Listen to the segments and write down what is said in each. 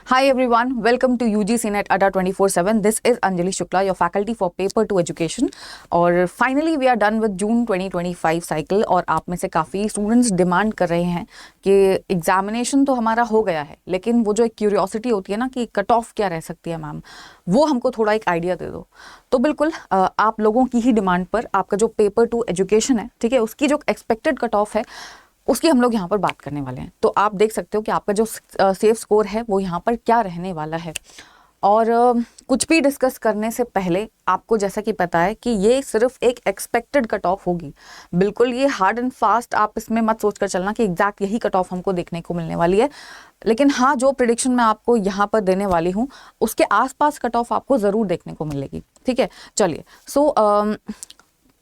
Hi everyone, welcome to UGC Net Adda 24/7. This is Anjali Shukla, your faculty for Paper 2 Education. और finally we are done with June 2025 cycle. और आप में से काफ़ी students demand कर रहे हैं कि एग्जामिनेशन तो हमारा हो गया है, लेकिन वो जो एक क्यूरियोसिटी होती है ना कि कट ऑफ क्या रह सकती है मैम, वो हमको थोड़ा एक आइडिया दे दो। तो बिल्कुल आप लोगों की ही डिमांड पर आपका जो पेपर 2 एजुकेशन है, ठीक है, उसकी जो एक्सपेक्टेड कट ऑफ है उसकी हम लोग यहाँ पर बात करने वाले हैं। तो आप देख सकते हो कि आपका जो सेफ स्कोर है वो यहाँ पर क्या रहने वाला है। और कुछ भी डिस्कस करने से पहले आपको जैसा कि पता है कि ये सिर्फ एक एक्सपेक्टेड कट ऑफ होगी। बिल्कुल ये हार्ड एंड फास्ट आप इसमें मत सोच कर चलना कि एग्जैक्ट यही कट ऑफ हमको देखने को मिलने वाली है। लेकिन हाँ, जो प्रिडिक्शन मैं आपको यहाँ पर देने वाली हूँ उसके आसपास कट ऑफ आपको ज़रूर देखने को मिलेगी। ठीक है, चलिए।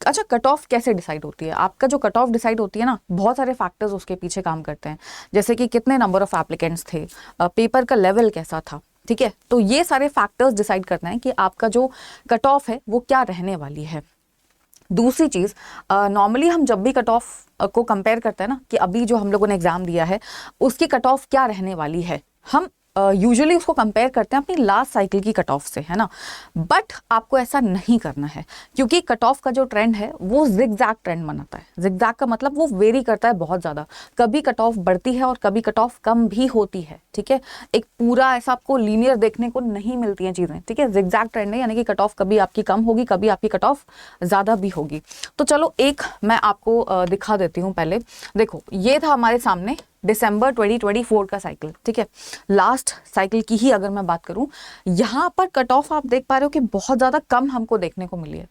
अच्छा, कट ऑफ कैसे डिसाइड होती है? आपका जो कट ऑफ डिसाइड होती है ना, बहुत सारे फैक्टर्स उसके पीछे काम करते हैं, जैसे कि कितने नंबर ऑफ एप्लीकेंट्स थे, पेपर का लेवल कैसा था। ठीक है, तो ये सारे फैक्टर्स डिसाइड करते हैं कि आपका जो कट ऑफ है वो क्या रहने वाली है। दूसरी चीज़, नॉर्मली हम जब भी कट ऑफ को कंपेयर करते हैं ना कि अभी जो हम लोगों ने एग्जाम दिया है उसकी कट ऑफ क्या रहने वाली है, हम यूजुअली उसको कंपेयर करते हैं अपनी लास्ट साइकिल की कट ऑफ से, है ना। बट आपको ऐसा नहीं करना है, क्योंकि कट ऑफ का जो ट्रेंड है वो जिगजैग ट्रेंड बनाता है। जिगजैग का मतलब वो वेरी करता है बहुत ज़्यादा, कभी कट ऑफ बढ़ती है और कभी कट ऑफ कम भी होती है। ठीक है, एक पूरा ऐसा आपको लीनियर देखने को नहीं मिलती हैं चीज़ें। ठीक है, जिगजैग ट्रेंड है, यानी कि कट ऑफ कभी आपकी कम होगी, कभी आपकी कट ऑफ ज़्यादा भी होगी। तो चलो एक मैं आपको दिखा देती हूँ। पहले देखो, ये था हमारे सामने दिसंबर 2024 का साइकिल। ठीक है, लास्ट साइकिल की ही अगर मैं बात करूं, यहां पर कट ऑफ आप देख पा रहे हो कि बहुत ज्यादा कम हमको देखने को मिली है।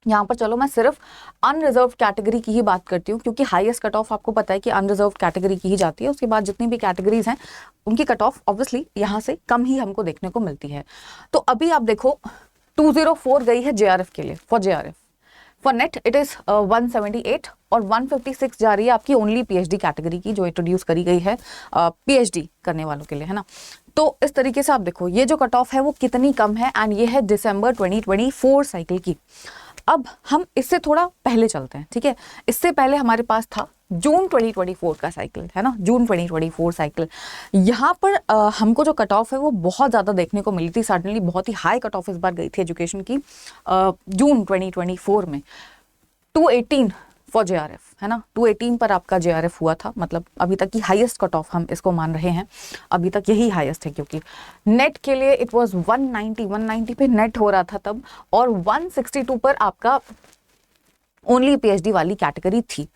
यहाँ पर चलो मैं सिर्फ अनरिजर्व कैटेगरी की ही बात करती हूँ, क्योंकि हाईएस्ट कट ऑफ आपको पता है कि अनरिजर्व कैटेगरी की ही जाती है। उसके बाद जितनी भी कैटेगरीज हैं उनकी कट ऑफ ऑब्वियसली यहाँ से कम ही हमको देखने को मिलती है। तो अभी आप देखो 204 गई है जेआरएफ के लिए, for JRF. For net it is 178 और 156 जा रही है आपकी ओनली पीएचडी कैटेगरी की, जो इंट्रोड्यूस करी गई है पीएचडी करने वालों के लिए, है ना। तो इस तरीके से आप देखो ये जो कट ऑफ है वो कितनी कम है, एंड ये है दिसंबर 2024 साइकिल की। अब हम इससे थोड़ा पहले चलते हैं। ठीक है, इससे पहले हमारे पास था जून 2024 का साइकिल, है ना, जून 2024 साइकिल। यहाँ पर हमको जो कट ऑफ है वो बहुत ज़्यादा देखने को मिली थी। सडनली बहुत ही हाई कट ऑफ इस बार गई थी एजुकेशन की जून 2024 में, 218 फॉर जेआरएफ, है ना। 218 पर आपका जेआरएफ हुआ था, मतलब अभी तक की हाईएस्ट कट ऑफ हम इसको मान रहे हैं, अभी तक यही हाईएस्ट है। क्योंकि नेट के लिए इट वाज 190 पे नेट हो रहा था तब, और 162 पर आपका ओनली पीएचडी वाली कैटेगरी थी।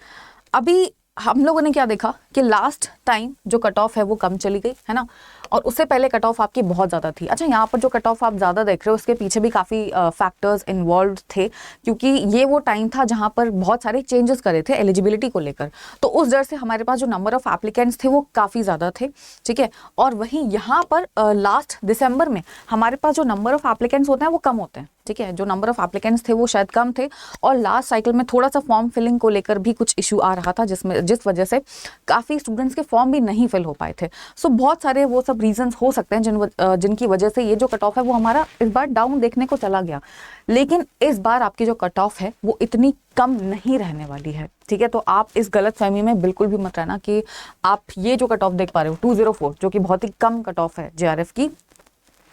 अभी हम लोगों ने क्या देखा कि लास्ट टाइम जो कट ऑफ है वो कम चली गई, है ना, और उससे पहले कट ऑफ आपकी बहुत ज़्यादा थी। अच्छा, यहाँ पर जो कट ऑफ आप ज़्यादा देख रहे हो उसके पीछे भी काफ़ी फैक्टर्स इन्वॉल्व थे, क्योंकि ये वो टाइम था जहाँ पर बहुत सारे चेंजेस करे थे एलिजिबिलिटी को लेकर। तो उस डर से हमारे पास जो नंबर ऑफ एप्लीकेंट्स थे वो काफ़ी ज़्यादा थे। ठीक है, और वहीं यहाँ पर लास्ट दिसंबर में हमारे पास जो नंबर ऑफ एप्लीकेंट्स होते हैं वो कम होते हैं। ठीक है, जो नंबर ऑफ एप्लीकेंट्स थे वो शायद कम थे, और लास्ट साइकिल में थोड़ा सा फॉर्म फिलिंग को लेकर भी कुछ इशू आ रहा था, जिस वजह से काफ़ी स्टूडेंट्स के फॉर्म भी नहीं फिल हो पाए थे। सो बहुत सारे वो सब रीजंस हो सकते हैं जिनकी वजह से ये जो कट ऑफ है वो हमारा इस बार डाउन देखने को चला गया। लेकिन इस बार आपकी जो कट ऑफ है वो इतनी कम नहीं रहने वाली है। ठीक है, तो आप इस गलत फहमी में बिल्कुल भी मत रहना कि आप ये जो कट ऑफ देख पा रहे हो 204, जो कि बहुत ही कम कट ऑफ है जेआरएफ की,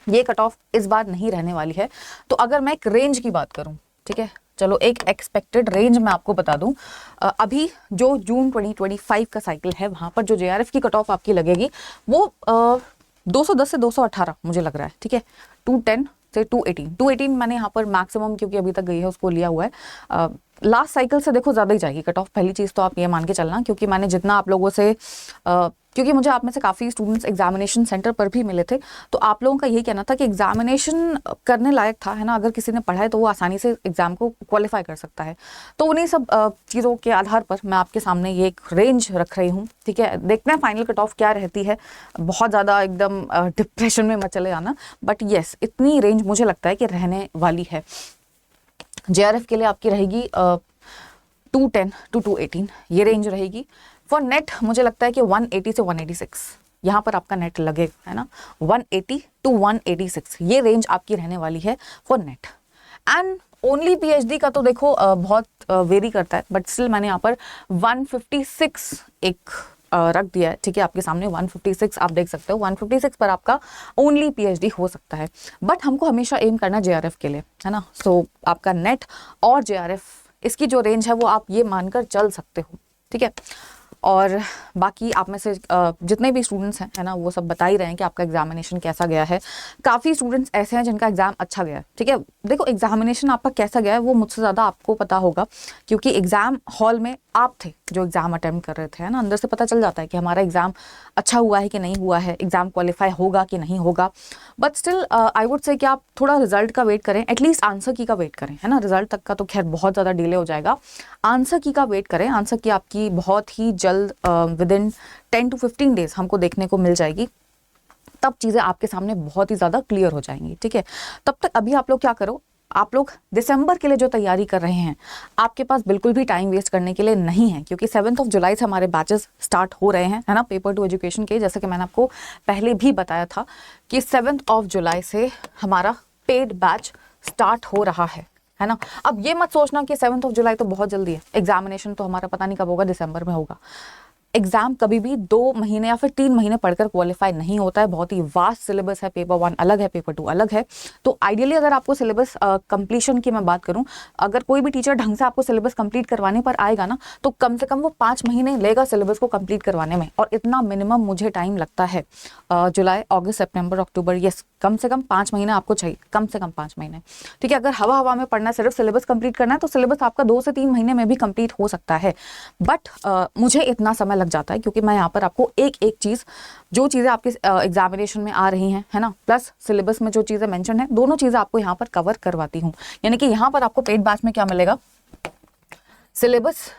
ये कट ऑफ इस बार नहीं रहने वाली है। तो अगर मैं एक रेंज की बात करूं, ठीक है, चलो एक एक्सपेक्टेड रेंज मैं आपको बता दूं। अभी जो जून 2025 का साइकिल है वहां पर जो जेआरएफ की कट ऑफ आपकी लगेगी वो 210 से 218 मुझे लग रहा है। ठीक है, 210 से 218 मैंने यहाँ पर मैक्सिमम क्योंकि अभी तक गई है उसको लिया हुआ है। लास्ट साइकिल से देखो ज़्यादा ही जाएगी कट ऑफ, पहली चीज़ तो आप ये मान के चलना, क्योंकि मैंने जितना आप लोगों से क्योंकि मुझे आप में से काफ़ी स्टूडेंट्स एग्जामिनेशन सेंटर पर भी मिले थे, तो आप लोगों का यही कहना था कि एग्जामिनेशन करने लायक था, है ना, अगर किसी ने पढ़ा है तो वो आसानी से एग्जाम को क्वालिफाई कर सकता है। तो उन्हीं सब चीज़ों के आधार पर मैं आपके सामने ये एक रेंज रख रही हूँ। ठीक है, देखते हैं फाइनल कट ऑफ क्या रहती है। बहुत ज़्यादा एकदम डिप्रेशन में मत चले जाना, बट येस इतनी रेंज मुझे लगता है कि रहने वाली है। जेआरएफ के लिए आपकी रहेगी 210 to 218 ये रेंज रहेगी। फॉर नेट मुझे लगता है कि 180 से 186 यहाँ पर आपका नेट लगेगा, है ना, 180 to 186 ये रेंज आपकी रहने वाली है for net. And only PhD का तो देखो बहुत वेरी करता है, बट स्टिल मैंने यहाँ पर 156 एक रख दिया है, ठीक है, आपके सामने 156 आप देख सकते हो, 156 पर आपका ओनली पीएचडी हो सकता है। बट हमको हमेशा एम करना जेआरएफ के लिए, है ना। सो आपका नेट और जेआरएफ इसकी जो रेंज है वो आप ये मानकर चल सकते हो, ठीक है। और बाकी आप में से जितने भी स्टूडेंट्स हैं, है ना, वो सब बता ही रहे हैं कि आपका एग्जामिनेशन कैसा गया है। काफ़ी स्टूडेंट्स ऐसे हैं जिनका एग्जाम अच्छा गया है, ठीक है। देखो एग्जामिनेशन आपका कैसा गया है वो मुझसे ज़्यादा आपको पता होगा, क्योंकि एग्जाम हॉल में आप थे जो एग्जाम अटेम्प्ट कर रहे थे, है ना। अंदर से पता चल जाता है कि हमारा एग्जाम अच्छा हुआ है कि नहीं हुआ है, एग्जाम क्वालिफाई होगा कि नहीं होगा। But still I would say कि आप थोड़ा रिजल्ट का वेट करें, एटलीस्ट आंसर की का वेट करें, है ना। रिजल्ट तक का तो खैर बहुत ज़्यादा डिले हो जाएगा, आंसर की का वेट करें। आंसर की आपकी बहुत ही जल्द विद इन 10 to 15 डेज हमको देखने को मिल जाएगी, तब चीज़ें आपके सामने बहुत ही ज़्यादा क्लियर हो जाएंगी, ठीक है। तब तक अभी आप लोग क्या करो, आप लोग दिसंबर के लिए जो तैयारी कर रहे हैं, आपके पास बिल्कुल भी टाइम वेस्ट करने के लिए नहीं है, क्योंकि 7 जुलाई से हमारे बैचेस स्टार्ट हो रहे हैं, है ना, पेपर टू एजुकेशन के। जैसे कि मैंने आपको पहले भी बताया था कि 7 जुलाई से हमारा पेड बैच स्टार्ट हो रहा है ना। अब ये मत सोचना कि 7 जुलाई तो बहुत जल्दी है, एग्जामिनेशन तो हमारा पता नहीं कब होगा, दिसंबर में होगा। एग्जाम कभी भी 2 महीने या फिर 3 महीने पढ़कर क्वालिफाई नहीं होता है, बहुत ही वास्ट सिलेबस है, पेपर 1 अलग है, पेपर 2 अलग है। तो आइडियली अगर आपको सिलेबस कंप्लीशन की मैं बात करूं, अगर कोई भी टीचर ढंग से आपको सिलेबस कंप्लीट करवाने पर आएगा ना, तो कम से कम वो 5 महीने लेगा सिलेबस को कंप्लीट करवाने में, और इतना मिनिमम मुझे टाइम लगता है। जुलाई, अगस्त, सितंबर, अक्टूबर, यस, कम से कम 5 महीने आपको चाहिए, कम से कम 5 महीने, ठीक है। अगर हवा हवा में पढ़ना है, सिर्फ सिलेबस कंप्लीट करना है, तो सिलेबस आपका 2 से 3 महीने में भी कंप्लीट हो सकता है। बट मुझे इतना समय जाता है, क्योंकि मैं यहाँ पर आपको एक एक चीज़, जो चीज़ें आपके एग्जामिनेशन में आ रही हैं, है ना, प्लस सिलेबस में जो चीज़ें मेंशन है, दोनों चीज़ें आपको यहाँ पर कवर करवाती हूँ। यानी कि यहाँ पर आपको पेड बैच में क्या मिलेगा, सिलेबस,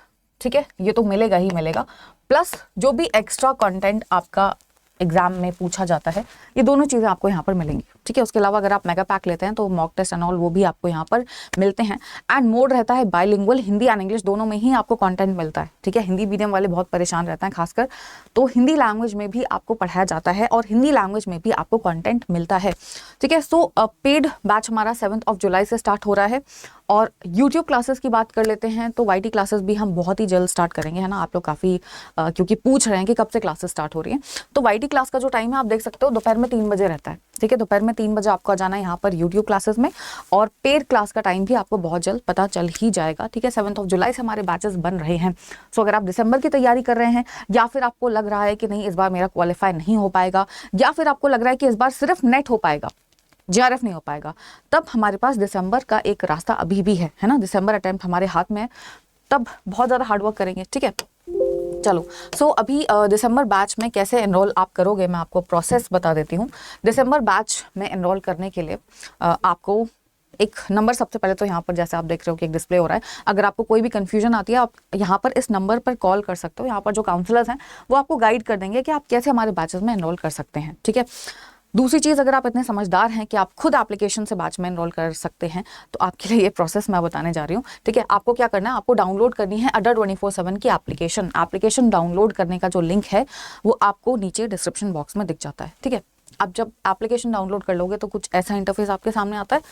ठीक है, ये तो मिलेगा ही मिलेगा, प्लस जो भी एक्स्ट्रा कंटेंट आपका एग्जाम में पूछा जाता है, ये दोनों चीज़ें आपको यहाँ पर मिलेंगी, ठीक है। उसके अलावा अगर आप मेगा पैक लेते हैं तो मॉक टेस्ट एंड ऑल वो भी आपको यहाँ पर मिलते हैं। एंड मोड रहता है बाइलिंगुअल, हिंदी एंड इंग्लिश दोनों में ही आपको कंटेंट मिलता है, ठीक है। हिंदी मीडियम वाले बहुत परेशान रहते हैं खासकर, तो हिंदी लैंग्वेज में भी आपको पढ़ाया जाता है और हिंदी लैंग्वेज में भी आपको कंटेंट मिलता है, ठीक है। सो पेड बैच हमारा 7 जुलाई से स्टार्ट हो रहा है। और यूट्यूब क्लासेस की बात कर लेते हैं तो वाईटी क्लासेस भी हम बहुत ही जल्द स्टार्ट करेंगे, है ना। आप लोग काफ़ी क्योंकि पूछ रहे हैं कि कब से क्लासेस स्टार्ट हो रही हैं, तो वाईटी क्लास का जो टाइम है आप देख सकते हो, दोपहर में 3 बजे रहता है, ठीक है। दोपहर में 3 बजे आपको आ जाना है यहाँ पर यूट्यूब क्लासेस में, और पेड क्लास का टाइम भी आपको बहुत जल्द पता चल ही जाएगा, ठीक है। 7 जुलाई से हमारे बैचेस बन रहे हैं। सो अगर आप दिसंबर की तैयारी कर रहे हैं, या फिर आपको लग रहा है कि नहीं इस बार मेरा क्वालिफाई नहीं हो पाएगा, या फिर आपको लग रहा है कि इस बार सिर्फ नेट हो पाएगा, जेआरएफ नहीं हो पाएगा, तब हमारे पास दिसंबर का एक रास्ता अभी भी है ना। दिसंबर अटेम्प्ट हमारे हाथ में है, तब बहुत ज़्यादा हार्डवर्क करेंगे, ठीक है। चलो, सो अभी दिसंबर बैच में कैसे एनरोल आप करोगे, मैं आपको प्रोसेस बता देती हूँ। दिसंबर बैच में एनरोल करने के लिए आपको एक नंबर, सबसे पहले तो यहाँ पर जैसे आप देख रहे हो कि एक डिस्प्ले हो रहा है, अगर आपको कोई भी कंफ्यूजन आती है आप यहाँ पर इस नंबर पर कॉल कर सकते हो। यहाँ पर जो काउंसलर्स हैं वो आपको गाइड कर देंगे कि आप कैसे हमारे बैचेस में एनरोल कर सकते हैं, ठीक है। दूसरी चीज़, अगर आप इतने समझदार हैं कि आप खुद एप्लीकेशन से बैच में एनरोल कर सकते हैं, तो आपके लिए ये प्रोसेस मैं बताने जा रही हूँ, ठीक है। आपको क्या करना है, आपको डाउनलोड करनी है अड्डा 24/7 की एप्लीकेशन। एप्लीकेशन डाउनलोड करने का जो लिंक है वो आपको नीचे डिस्क्रिप्शन बॉक्स में दिख जाता है, ठीक है। आप जब एप्लीकेशन डाउनलोड कर लोगे तो कुछ ऐसा इंटरफेस आपके सामने आता है,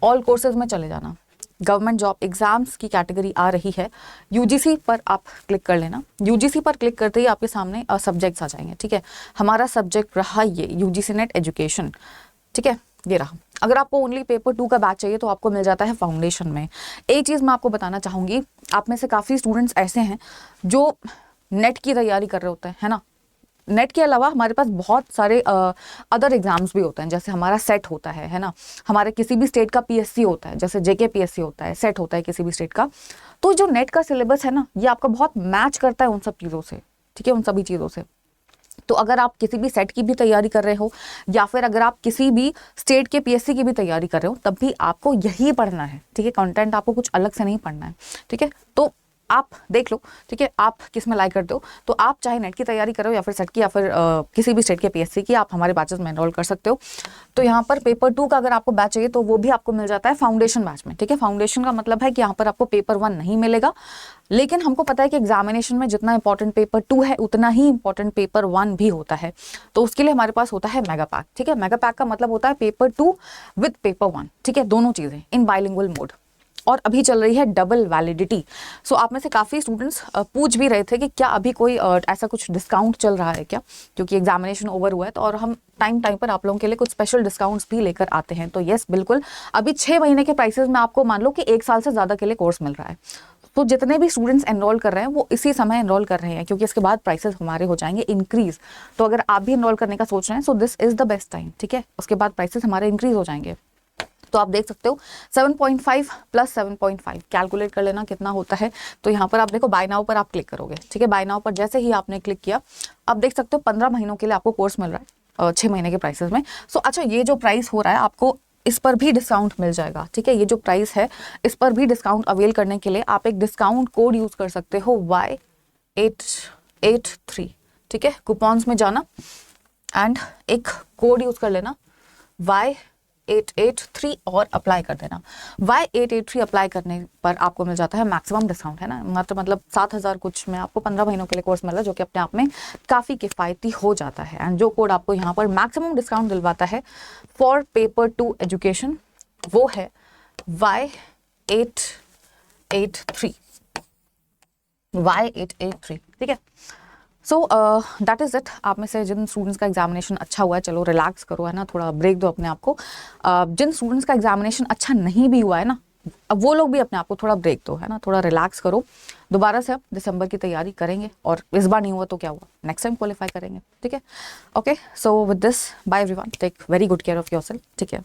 ऑल कोर्सेज में चले जाना, गवर्नमेंट जॉब एग्जाम्स की कैटेगरी आ रही है, यूजीसी पर आप क्लिक कर लेना। यूजीसी पर क्लिक करते ही आपके सामने सब्जेक्ट्स आ जाएंगे, ठीक है। हमारा सब्जेक्ट रहा ये यूजीसी नेट एजुकेशन, ठीक है, ये रहा। अगर आपको ओनली पेपर 2 का बैच चाहिए तो आपको मिल जाता है फाउंडेशन में। एक चीज़ मैं आपको बताना चाहूँगी, आप में से काफ़ी स्टूडेंट्स ऐसे हैं जो नेट की तैयारी कर रहे होते हैं, है ना। नेट के अलावा हमारे पास बहुत सारे अदर एग्जाम्स भी होते हैं, जैसे हमारा सेट होता है ना, हमारे किसी भी स्टेट का पीएससी होता है, जैसे जेके पीएससी होता है, सेट होता है किसी भी स्टेट का। तो जो नेट का सिलेबस है ना, ये आपका बहुत मैच करता है उन सब चीज़ों से, ठीक है, उन सभी चीज़ों से। तो अगर आप किसी भी सेट की भी तैयारी कर रहे हो, या फिर अगर आप किसी भी स्टेट के पीएससी की भी तैयारी कर रहे हो, तब भी आपको यही पढ़ना है, ठीक है। कंटेंट आपको कुछ अलग से नहीं पढ़ना है, ठीक है। तो आप देख लो, ठीक है, आप किस में लाइक करते हो। तो आप चाहे नेट की तैयारी करो या फिर सेट की, या फिर किसी भी स्टेट के पीएससी की, आप हमारे बैचेस में एनरोल कर सकते हो। तो यहाँ पर पेपर 2 का अगर आपको बैच चाहिए तो वो भी आपको मिल जाता है फाउंडेशन बैच में, ठीक है। फाउंडेशन का मतलब है कि यहाँ पर आपको पेपर 1 नहीं मिलेगा, लेकिन हमको पता है कि एग्जामिनेशन में जितना इंपॉर्टेंट पेपर 2 है उतना ही इंपॉर्टेंट पेपर 1 भी होता है। तो उसके लिए हमारे पास होता है मेगा पैक, ठीक है। मेगा पैक का मतलब होता है पेपर 2 विद पेपर 1, ठीक है, दोनों चीज़ें इन बाइलिंगुअल मोड। और अभी चल रही है डबल वैलिडिटी। सो आप में से काफ़ी स्टूडेंट्स पूछ भी रहे थे कि क्या अभी कोई ऐसा कुछ डिस्काउंट चल रहा है क्या, क्योंकि एग्जामिनेशन ओवर हुआ है तो, और हम टाइम पर आप लोगों के लिए कुछ स्पेशल डिस्काउंट्स भी लेकर आते हैं। तो यस बिल्कुल, अभी 6 महीने के प्राइसेस में आपको मान लो कि 1 साल से ज़्यादा के लिए कोर्स मिल रहा है। तो जितने भी स्टूडेंट्स एनरोल कर रहे हैं वो इसी समय एनरोल कर रहे हैं, क्योंकि इसके बाद प्राइसेस हमारे हो जाएंगे इंक्रीज। तो अगर आप भी एनरोल करने का सोच रहे हैं so this is the best time, ठीक है। उसके बाद प्राइसेस हमारे इंक्रीज हो जाएंगे। तो आप देख सकते हो 7.5 प्लस 7.5 कैलकुलेट कर लेना कितना होता है। तो यहाँ पर आप देखो बाय नाउ पर आप क्लिक करोगे, ठीक है। बाय नाउ पर जैसे ही आपने क्लिक किया आप देख सकते हो 15 महीनों के लिए आपको कोर्स मिल रहा है 6 महीने के प्राइसेस में। सो अच्छा, ये जो प्राइस हो रहा है आपको इस पर भी डिस्काउंट मिल जाएगा, ठीक है। ये जो प्राइस है इस पर भी डिस्काउंट अवेल करने के लिए आप एक डिस्काउंट कोड यूज कर सकते हो Y883, ठीक है। कूपन्स में जाना एंड एक कोड यूज कर लेना Y883 और अप्लाई कर देना। Y883 अप्लाई करने पर आपको मिल जाता है मैक्सिमम डिस्काउंट, है ना। मतलब 7,000 कुछ में आपको 15 महीनों के लिए कोर्स मिल रहा है, जो कि अपने आप में काफ़ी किफ़ायती हो जाता है। एंड जो कोड आपको यहाँ पर मैक्सिमम डिस्काउंट दिलवाता है फॉर पेपर 2 एजुकेशन वो है Y883, Y883, ठीक है। So that is it. आप में से जिन स्टूडेंट्स का एग्जामिनेशन अच्छा हुआ है, चलो रिलैक्स करो, है ना, थोड़ा ब्रेक दो अपने आप को। जिन स्टूडेंट्स का एग्जामिनेशन अच्छा नहीं भी हुआ है ना, अब वो लोग भी अपने आप को थोड़ा ब्रेक दो, है ना, थोड़ा रिलैक्स करो। दोबारा से अब दिसंबर की तैयारी करेंगे, और इस बार नहीं हुआ तो क्या हुआ, नेक्स्ट टाइम क्वालिफाई करेंगे, ठीक है। Okay, so with this bye everyone, take very good care of yourself, ठीक है।